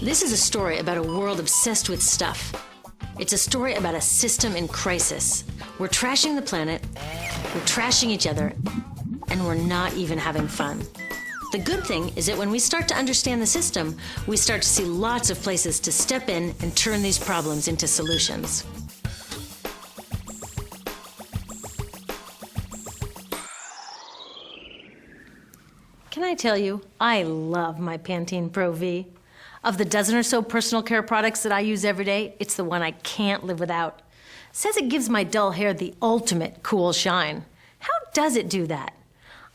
This is a story about a world obsessed with stuff. It's a story about a system in crisis. We're trashing the planet, we're trashing each other, and we're not even having fun. The good thing is that when we start to understand the system, we start to see lots of places to step in and turn these problems into solutions. Can I tell you, I love my Pantene Pro V. Of the dozen or so personal care products that I use every day, it's the one I can't live without. It says it gives my dull hair the ultimate cool shine. How does it do that?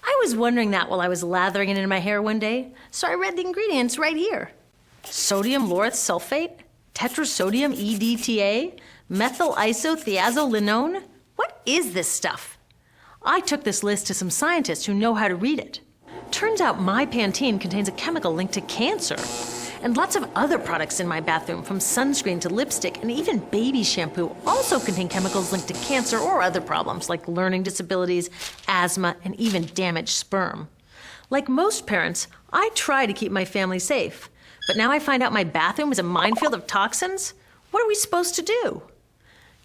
I was wondering that while I was lathering it in my hair one day, so I read the ingredients right here. Sodium lauryl sulfate, tetrasodium EDTA, methyl isothiazolinone. What is this stuff? I took this list to some scientists who know how to read it. Turns out my Pantene contains a chemical linked to cancer. And lots of other products in my bathroom, from sunscreen to lipstick and even baby shampoo, also contain chemicals linked to cancer or other problems like learning disabilities, asthma, and even damaged sperm. Like most parents, I try to keep my family safe. But now I find out my bathroom is a minefield of toxins? What are we supposed to do?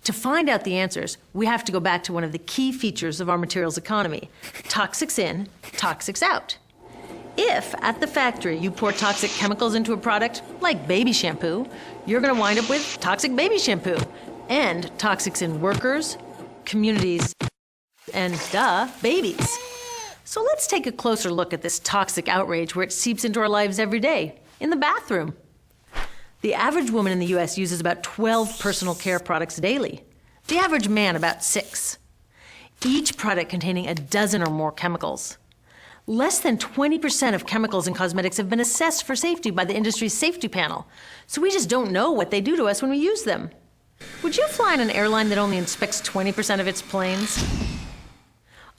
To find out the answers, we have to go back to one of the key features of our materials economy: toxics in, toxics out. If, at the factory, you pour toxic chemicals into a product, like baby shampoo, you're going to wind up with toxic baby shampoo, and toxics in workers, communities, and, babies. So let's take a closer look at this toxic outrage where it seeps into our lives every day, in the bathroom. The average woman in the U.S. uses about 12 personal care products daily. The average man about 6. Each product containing a dozen or more chemicals. Less than 20% of chemicals in cosmetics have been assessed for safety by the industry's safety panel, so we just don't know what they do to us when we use them. Would you fly on an airline that only inspects 20% of its planes?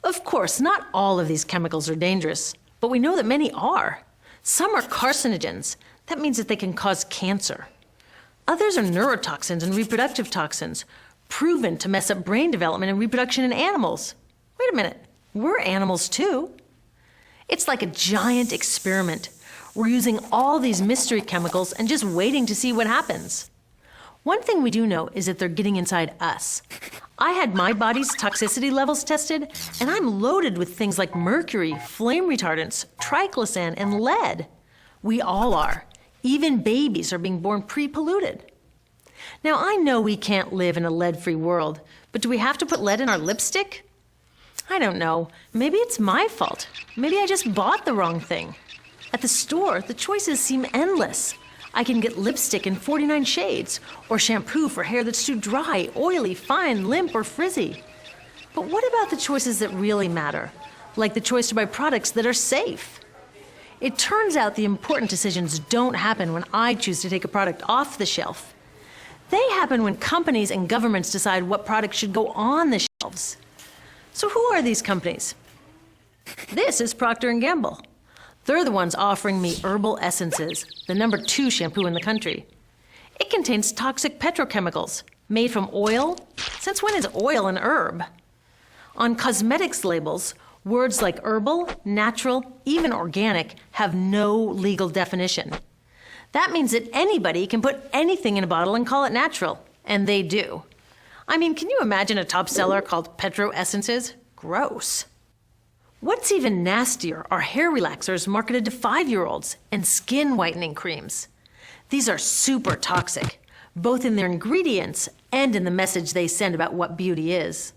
Of course, not all of these chemicals are dangerous, but we know that many are. Some are carcinogens. That means that they can cause cancer. Others are neurotoxins and reproductive toxins, proven to mess up brain development and reproduction in animals. Wait a minute, we're animals too. It's like a giant experiment. We're using all these mystery chemicals and just waiting to see what happens. One thing we do know is that they're getting inside us. I had my body's toxicity levels tested, and I'm loaded with things like mercury, flame retardants, triclosan, and lead. We all are. Even babies are being born pre-polluted. Now, I know we can't live in a lead-free world, but do we have to put lead in our lipstick? I don't know. Maybe it's my fault. Maybe I just bought the wrong thing. At the store, the choices seem endless. I can get lipstick in 49 shades, or shampoo for hair that's too dry, oily, fine, limp, or frizzy. But what about the choices that really matter? Like the choice to buy products that are safe? It turns out the important decisions don't happen when I choose to take a product off the shelf. They happen when companies and governments decide what products should go on the shelves. So who are these companies? This is Procter & Gamble. They're the ones offering me Herbal Essences, the #2 shampoo in the country. It contains toxic petrochemicals made from oil. Since when is oil an herb? On cosmetics labels, words like herbal, natural, even organic have no legal definition. That means that anybody can put anything in a bottle and call it natural, and they do. I mean, can you imagine a top seller called Petro Essences? Gross. What's even nastier are hair relaxers marketed to 5-year-olds and skin whitening creams. These are super toxic, both in their ingredients and in the message they send about what beauty is.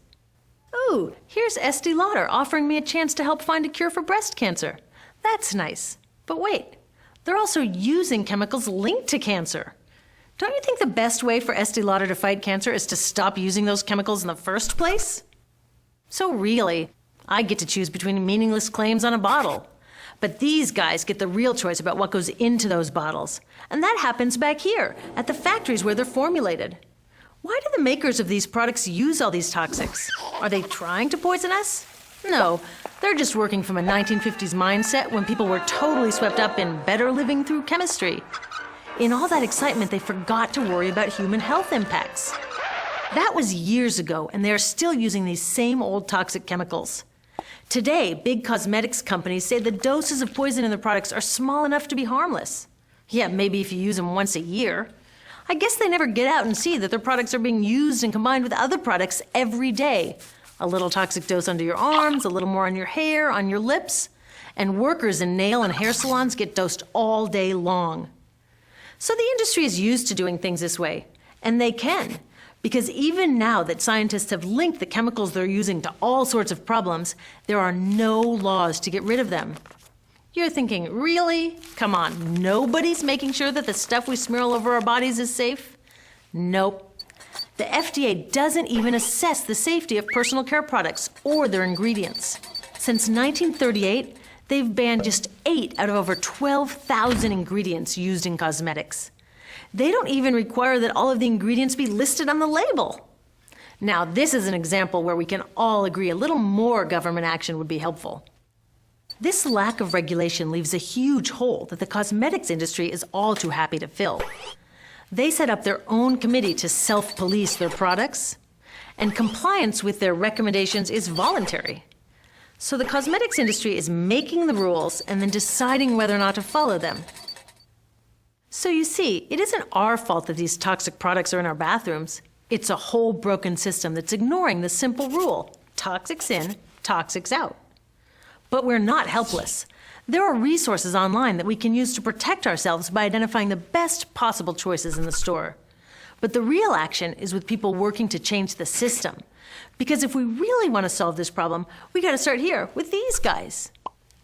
Ooh, here's Estee Lauder offering me a chance to help find a cure for breast cancer. That's nice. But wait, they're also using chemicals linked to cancer. Don't you think the best way for Estee Lauder to fight cancer is to stop using those chemicals in the first place? So really, I get to choose between meaningless claims on a bottle. But these guys get the real choice about what goes into those bottles. And that happens back here, at the factories where they're formulated. Why do the makers of these products use all these toxics? Are they trying to poison us? No, they're just working from a 1950s mindset when people were totally swept up in better living through chemistry. In all that excitement, they forgot to worry about human health impacts. That was years ago, and they are still using these same old toxic chemicals. Today, big cosmetics companies say the doses of poison in their products are small enough to be harmless. Yeah, maybe if you use them once a year. I guess they never get out and see that their products are being used and combined with other products every day. A little toxic dose under your arms, a little more on your hair, on your lips. And workers in nail and hair salons get dosed all day long. So the industry is used to doing things this way, and they can. Because even now that scientists have linked the chemicals they're using to all sorts of problems, there are no laws to get rid of them. You're thinking, really? Come on, nobody's making sure that the stuff we smear all over our bodies is safe? Nope. The FDA doesn't even assess the safety of personal care products or their ingredients. Since 1938, they've banned just 8 out of over 12,000 ingredients used in cosmetics. They don't even require that all of the ingredients be listed on the label. Now, this is an example where we can all agree a little more government action would be helpful. This lack of regulation leaves a huge hole that the cosmetics industry is all too happy to fill. They set up their own committee to self-police their products, and compliance with their recommendations is voluntary. So the cosmetics industry is making the rules and then deciding whether or not to follow them. So you see, it isn't our fault that these toxic products are in our bathrooms. It's a whole broken system that's ignoring the simple rule: toxics in, toxics out. But we're not helpless. There are resources online that we can use to protect ourselves by identifying the best possible choices in the store. But the real action is with people working to change the system. Because if we really want to solve this problem, we got to start here with these guys.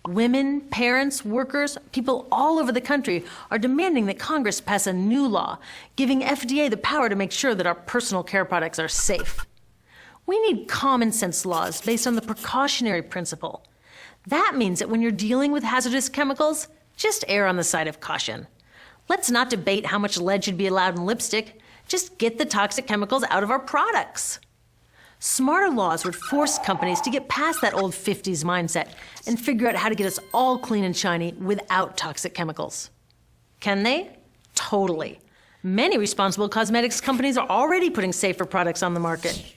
Women, parents, workers, people all over the country are demanding that Congress pass a new law, giving FDA the power to make sure that our personal care products are safe. We need common sense laws based on the precautionary principle. That means that when you're dealing with hazardous chemicals, just err on the side of caution. Let's not debate how much lead should be allowed in lipstick. Just get the toxic chemicals out of our products. Smarter laws would force companies to get past that old 50s mindset and figure out how to get us all clean and shiny without toxic chemicals. Can they? Totally. Many responsible cosmetics companies are already putting safer products on the market.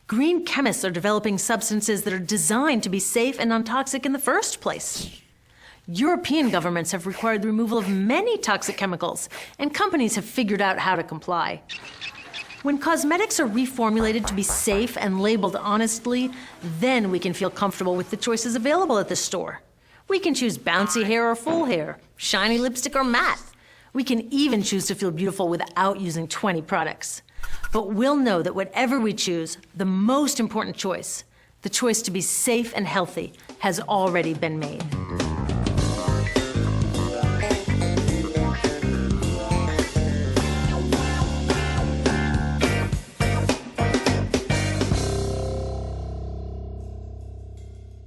Green chemists are developing substances that are designed to be safe and non-toxic in the first place. European governments have required the removal of many toxic chemicals, and companies have figured out how to comply. When cosmetics are reformulated to be safe and labeled honestly, then we can feel comfortable with the choices available at the store. We can choose bouncy hair or full hair, shiny lipstick or matte. We can even choose to feel beautiful without using 20 products. But we'll know that whatever we choose, the most important choice, the choice to be safe and healthy, has already been made.